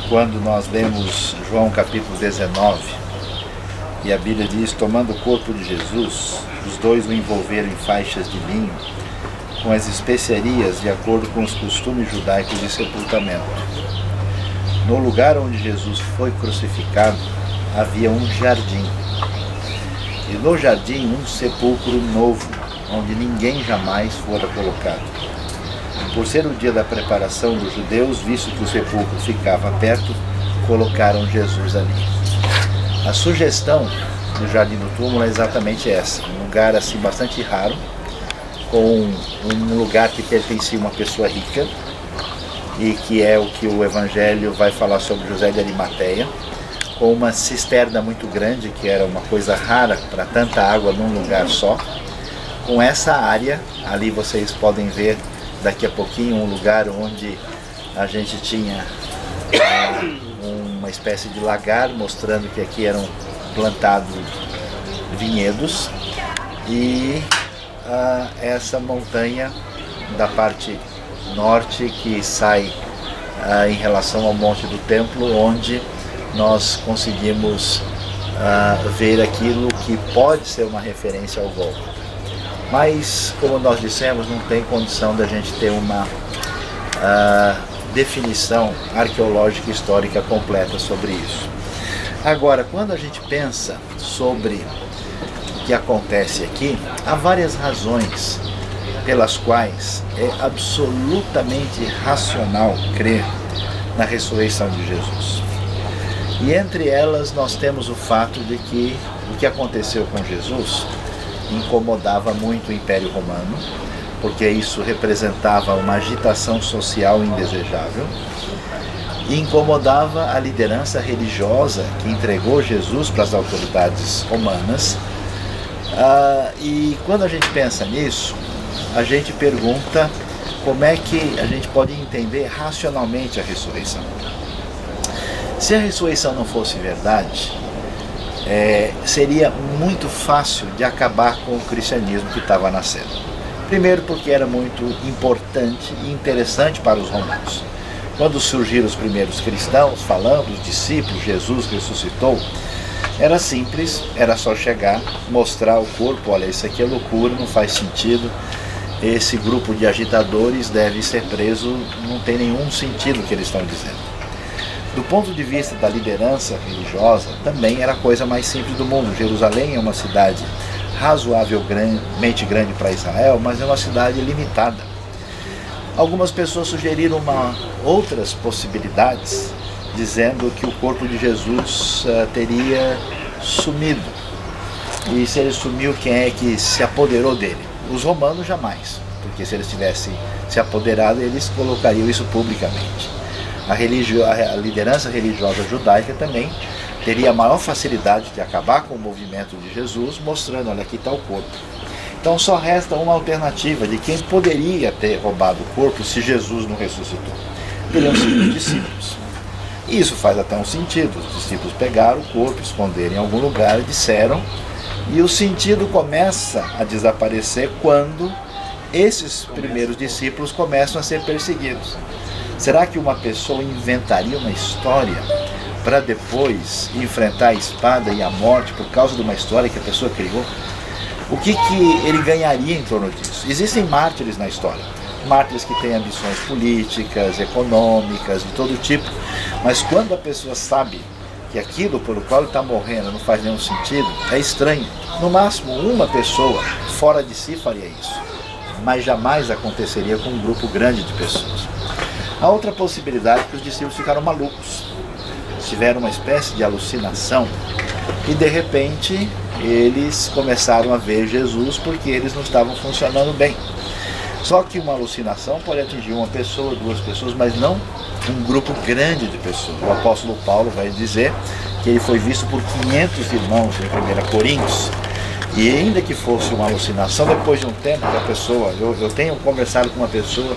quando nós lemos João capítulo 19, e a Bíblia diz: tomando o corpo de Jesus, os dois o envolveram em faixas de linho, com as especiarias de acordo com os costumes judaicos de sepultamento. No lugar onde Jesus foi crucificado, havia um jardim. E no jardim um sepulcro novo, onde ninguém jamais fora colocado. Por ser o dia da preparação dos judeus, visto que o sepulcro ficava perto, colocaram Jesus ali. A sugestão do Jardim do Túmulo é exatamente essa: um lugar assim bastante raro, com um lugar que pertencia a uma pessoa rica, e que é o que o Evangelho vai falar sobre José de Arimateia, com uma cisterna muito grande, que era uma coisa rara para tanta água num lugar só. Com essa área, ali vocês podem ver daqui a pouquinho um lugar onde a gente tinha uma espécie de lagar, mostrando que aqui eram plantados vinhedos, e essa montanha da parte norte que sai em relação ao Monte do Templo, onde nós conseguimos ver aquilo que pode ser uma referência ao Gólgota. Mas, como nós dissemos, não tem condição da gente ter uma definição arqueológica e histórica completa sobre isso. Agora, quando a gente pensa sobre o que acontece aqui, há várias razões pelas quais é absolutamente racional crer na ressurreição de Jesus. E entre elas nós temos o fato de que o que aconteceu com Jesus incomodava muito o Império Romano, porque isso representava uma agitação social indesejável, e incomodava a liderança religiosa que entregou Jesus para as autoridades romanas. E quando a gente pensa nisso, a gente pergunta como é que a gente pode entender racionalmente a ressurreição. Se a ressurreição não fosse verdade, seria muito fácil de acabar com o cristianismo que estava nascendo. Primeiro porque era muito importante e interessante para os romanos. Quando surgiram os primeiros cristãos, falando dos discípulos, Jesus ressuscitou, era simples, era só chegar, mostrar o corpo: olha, isso aqui é loucura, não faz sentido, esse grupo de agitadores deve ser preso, não tem nenhum sentido o que eles estão dizendo. Do ponto de vista da liderança religiosa, também era a coisa mais simples do mundo. Jerusalém é uma cidade razoavelmente grande para Israel, mas é uma cidade limitada. Algumas pessoas sugeriram outras possibilidades, dizendo que o corpo de Jesus teria sumido. E se ele sumiu, quem é que se apoderou dele? Os romanos jamais, porque se eles tivessem se apoderado, eles colocariam isso publicamente. A liderança religiosa judaica também teria a maior facilidade de acabar com o movimento de Jesus, mostrando: olha, aqui está o corpo. Então só resta uma alternativa de quem poderia ter roubado o corpo se Jesus não ressuscitou. Teriam sido os discípulos. E isso faz até um sentido. Os discípulos pegaram o corpo, esconderam em algum lugar e disseram, e o sentido começa a desaparecer quando esses primeiros discípulos começam a ser perseguidos. Será que uma pessoa inventaria uma história para depois enfrentar a espada e a morte por causa de uma história que a pessoa criou? O que ele ganharia em torno disso? Existem mártires na história, mártires que têm ambições políticas, econômicas, de todo tipo, mas quando a pessoa sabe que aquilo pelo qual ele está morrendo não faz nenhum sentido, é estranho. No máximo, uma pessoa fora de si faria isso, mas jamais aconteceria com um grupo grande de pessoas. A outra possibilidade é que os discípulos ficaram malucos, tiveram uma espécie de alucinação e de repente eles começaram a ver Jesus porque eles não estavam funcionando bem. Só que uma alucinação pode atingir uma pessoa, duas pessoas, mas não um grupo grande de pessoas. O apóstolo Paulo vai dizer que ele foi visto por 500 irmãos em 1 Coríntios. E ainda que fosse uma alucinação, depois de um tempo que a pessoa, eu tenho conversado com uma pessoa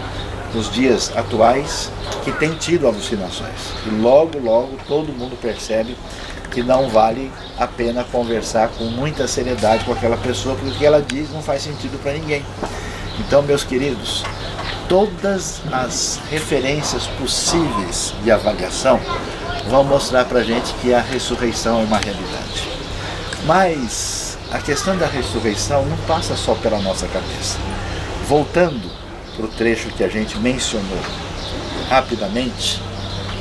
nos dias atuais que tem tido alucinações. E logo todo mundo percebe que não vale a pena conversar com muita seriedade com aquela pessoa, porque o que ela diz não faz sentido para ninguém. Então, meus queridos, todas as referências possíveis de avaliação vão mostrar para a gente que a ressurreição é uma realidade. Mas a questão da ressurreição não passa só pela nossa cabeça. Voltando para o trecho que a gente mencionou rapidamente,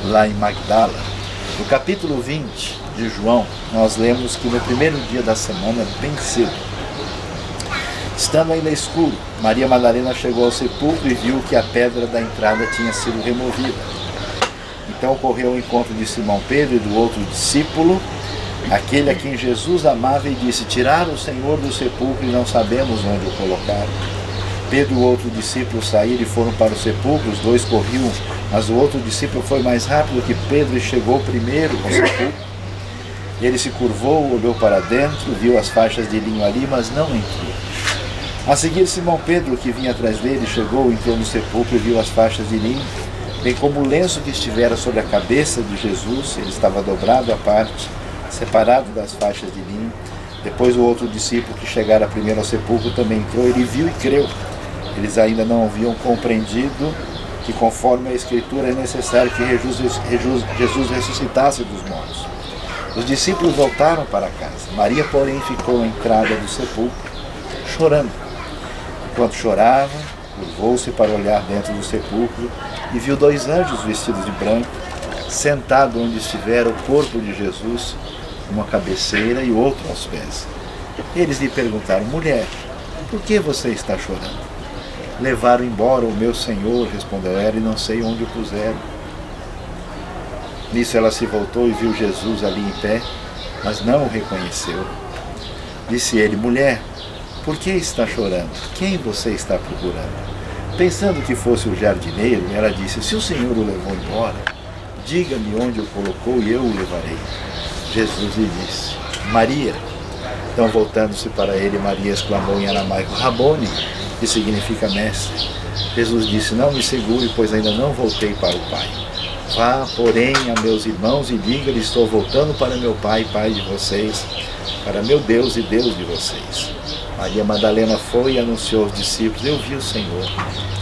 lá em Magdala, no capítulo 20 de João, nós lemos que no primeiro dia da semana, bem cedo, estando ainda escuro, Maria Madalena chegou ao sepulcro e viu que a pedra da entrada tinha sido removida. Então correu ao encontro de Simão Pedro e do outro discípulo, aquele a quem Jesus amava, e disse: tiraram o Senhor do sepulcro e não sabemos onde o colocaram. Pedro e o outro discípulo saíram e foram para o sepulcro, os dois corriam, mas o outro discípulo foi mais rápido que Pedro e chegou primeiro ao sepulcro. Ele se curvou, olhou para dentro, viu as faixas de linho ali, mas não entrou. A seguir, Simão Pedro, que vinha atrás dele, chegou, entrou no sepulcro e viu as faixas de linho, bem como o lenço que estivera sobre a cabeça de Jesus. Ele estava dobrado à parte, separado das faixas de linho. Depois o outro discípulo, que chegara primeiro ao sepulcro, também entrou. Ele viu e creu. Eles ainda não haviam compreendido que, conforme a Escritura, é necessário que Jesus ressuscitasse dos mortos. Os discípulos voltaram para casa. Maria, porém, ficou à entrada do sepulcro, chorando. Enquanto chorava, curvou-se para olhar dentro do sepulcro e viu dois anjos vestidos de branco, sentados onde estivera o corpo de Jesus, uma cabeceira e outro aos pés. Eles lhe perguntaram: mulher, por que você está chorando? Levaram embora o meu Senhor, respondeu ela, e não sei onde o puseram. Nisso ela se voltou e viu Jesus ali em pé, mas não o reconheceu. Disse ele: mulher, por que está chorando? Quem você está procurando? Pensando que fosse o jardineiro, ela disse: se o Senhor o levou embora, diga-me onde o colocou e eu o levarei. Jesus lhe disse: Maria. Então, voltando-se para ele, Maria exclamou em aramaico: Rabone, que significa mestre. Jesus disse: não me segure, pois ainda não voltei para o Pai. Vá, porém, a meus irmãos e diga-lhes: estou voltando para meu Pai, Pai de vocês, para meu Deus e Deus de vocês. Maria Madalena foi e anunciou aos discípulos: eu vi o Senhor,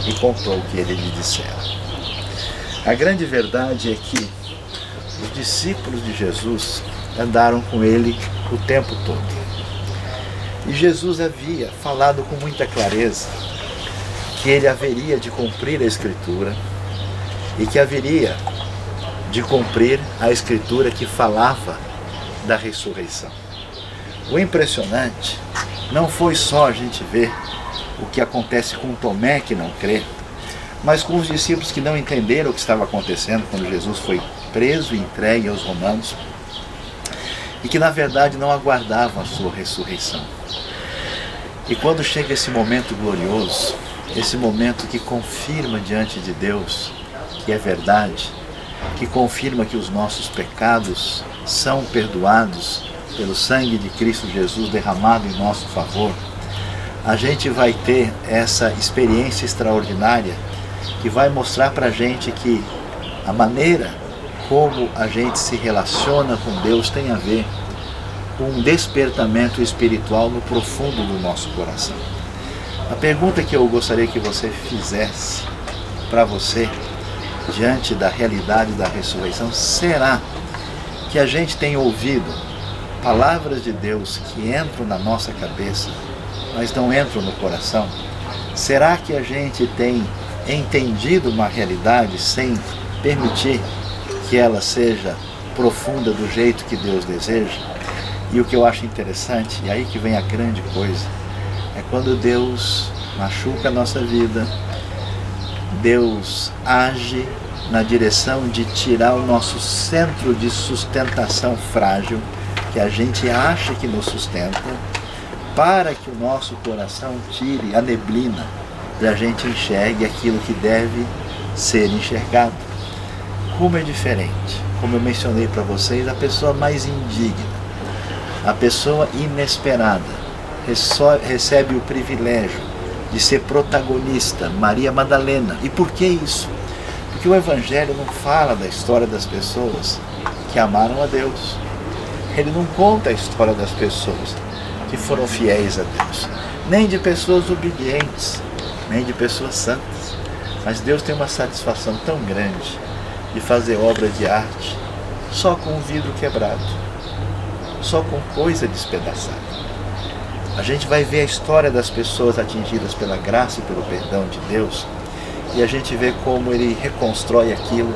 e contou o que ele lhe dissera. A grande verdade é que os discípulos de Jesus andaram com ele o tempo todo. E Jesus havia falado com muita clareza que ele haveria de cumprir a Escritura e que haveria de cumprir a Escritura que falava da ressurreição. O impressionante não foi só a gente ver o que acontece com Tomé, que não crê, mas com os discípulos que não entenderam o que estava acontecendo quando Jesus foi preso e entregue aos romanos, e que na verdade não aguardavam a sua ressurreição. E quando chega esse momento glorioso, esse momento que confirma diante de Deus que é verdade, que confirma que os nossos pecados são perdoados pelo sangue de Cristo Jesus derramado em nosso favor, a gente vai ter essa experiência extraordinária que vai mostrar para a gente que a maneira como a gente se relaciona com Deus tem a ver com um despertamento espiritual no profundo do nosso coração. A pergunta que eu gostaria que você fizesse para você, diante da realidade da ressurreição: será que a gente tem ouvido palavras de Deus que entram na nossa cabeça, mas não entram no coração? Será que a gente tem entendido uma realidade sem permitir que ela seja profunda do jeito que Deus deseja? E o que eu acho interessante, e aí que vem a grande coisa, é quando Deus machuca a nossa vida, Deus age na direção de tirar o nosso centro de sustentação frágil, que a gente acha que nos sustenta, para que o nosso coração tire a neblina e a gente enxergue aquilo que deve ser enxergado. Como é diferente, como eu mencionei para vocês, a pessoa mais indigna, a pessoa inesperada, recebe o privilégio de ser protagonista, Maria Madalena. E por que isso? Porque o Evangelho não fala da história das pessoas que amaram a Deus. Ele não conta a história das pessoas que foram fiéis a Deus, nem de pessoas obedientes, nem de pessoas santas. Mas Deus tem uma satisfação tão grande de fazer obra de arte só com o vidro quebrado, só com coisa despedaçada. A gente vai ver a história das pessoas atingidas pela graça e pelo perdão de Deus, e a gente vê como Ele reconstrói aquilo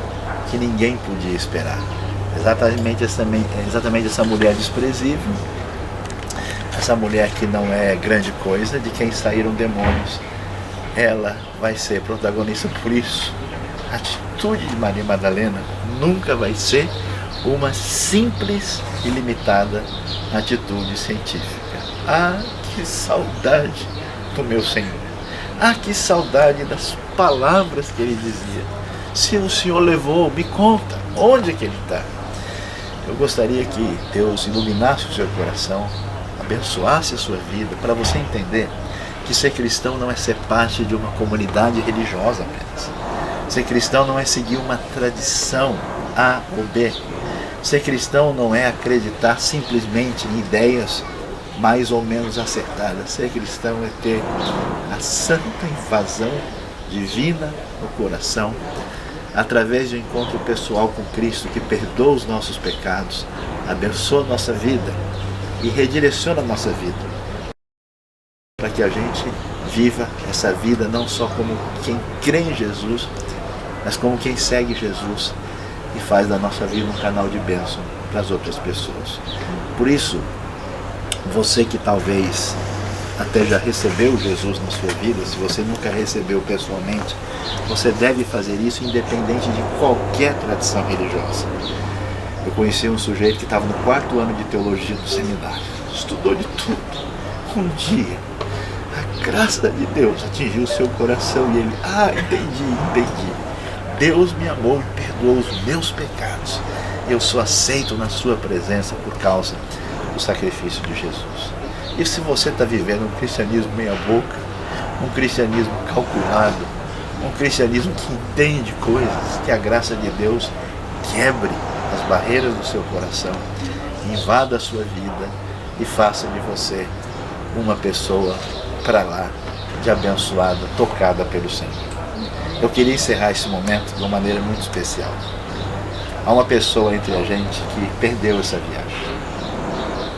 que ninguém podia esperar. Exatamente essa mulher desprezível, essa mulher que não é grande coisa, de quem saíram demônios, ela vai ser protagonista. Por isso, a atitude de Maria Madalena nunca vai ser uma simples e limitada atitude científica. Ah, que saudade do meu Senhor! Ah, que saudade das palavras que Ele dizia. Se o Senhor levou, me conta, onde é que Ele está? Eu gostaria que Deus iluminasse o seu coração, abençoasse a sua vida, para você entender que ser cristão não é ser parte de uma comunidade religiosa apenas. Ser cristão não é seguir uma tradição A ou B. Ser cristão não é acreditar simplesmente em ideias mais ou menos acertadas. Ser cristão é ter a santa invasão divina no coração, através de um encontro pessoal com Cristo, que perdoa os nossos pecados, abençoa a nossa vida e redireciona a nossa vida, para que a gente viva essa vida não só como quem crê em Jesus, mas como quem segue Jesus e faz da nossa vida um canal de bênção para as outras pessoas. Por isso, você que talvez até já recebeu Jesus na sua vida, se você nunca recebeu pessoalmente, você deve fazer isso independente de qualquer tradição religiosa. Eu conheci um sujeito que estava no 4º ano de teologia do seminário, estudou de tudo. Um dia, a graça de Deus atingiu o seu coração e ele, entendi. Deus me amou e perdoou os meus pecados. Eu sou aceito na sua presença por causa do sacrifício de Jesus. E se você está vivendo um cristianismo meia boca, um cristianismo calculado, um cristianismo que entende coisas, que a graça de Deus quebre as barreiras do seu coração, invada a sua vida e faça de você uma pessoa para lá de abençoada, tocada pelo Senhor. Eu queria encerrar esse momento de uma maneira muito especial. Há uma pessoa entre a gente que perdeu essa viagem,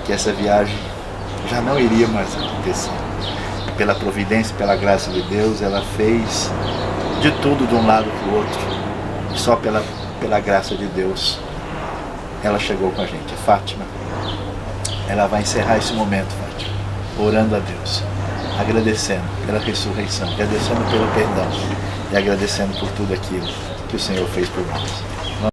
que essa viagem já não iria mais acontecer. Pela providência, pela graça de Deus, ela fez de tudo de um lado para o outro, e só pela graça de Deus ela chegou com a gente. Fátima, ela vai encerrar esse momento, Fátima, orando a Deus, agradecendo pela ressurreição, agradecendo pelo perdão e agradecendo por tudo aquilo que o Senhor fez por nós.